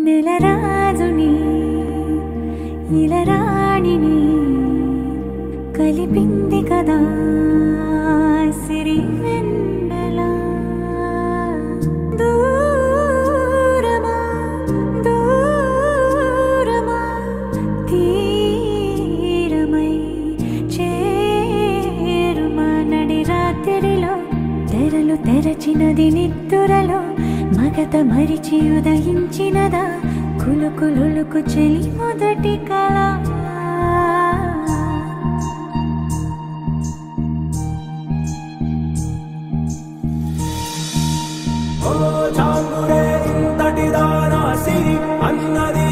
నెలరాజుని ఇలరాణిని కలిపింది కదా సిరి వెన్నెల దూరమా దూరమా తీరమై చేరుమా నడి రాత్రిలో తెరలు తెరచినది నిద్దురలో మగత మరిచి ఉదయించినదా కులుకులుకు చెలి మొదటి కళ ఓ చాంగురే ఇంతటి దానా సిరి అన్నది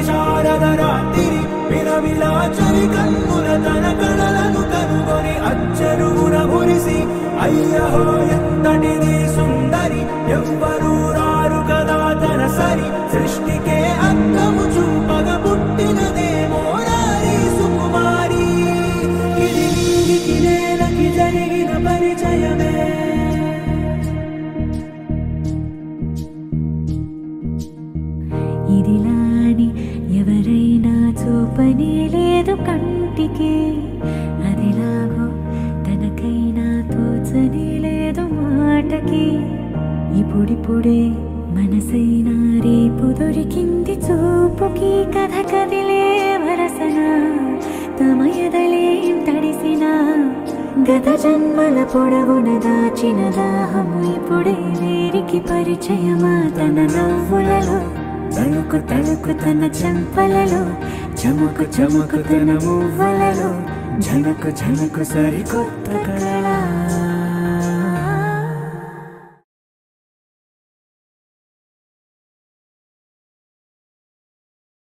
శారద రాత్రి విలవిలా చలి కన్నుల తన కళలను కనుగొని అచ్చరుగున మురిసి అయ్యహో ఎంతటిది సుందరి ఎవ్వరూ రారు కదా తన సరి సృష్టికే అద్దము చూపగ పుట్టినదేమో నారీ సుకుమారి ఇది నీకి నేలకి జరిగిన పరిచయమే ఇదిలాని ఎవరైనా చూపనే లేదు కంటికి అదిలాగో తనకైనా తోచనే లేదు మాటకి ఇప్పుడిప్పుడే మనసైనా రేపు దొరికింది చూపుకి కథ కదిలే వరసన తమ ఎదలేం తడిసిన గత జన్మల పొడవున దాచిన దాహము ఇప్పుడే వీరికి పరిచయమా తన నవ్వులలో తలుకు తలుకు తన చెంపలలో చముకు చముకు తన మువ్వలలో ఝనకు ఝనకు సరికొత్త కళ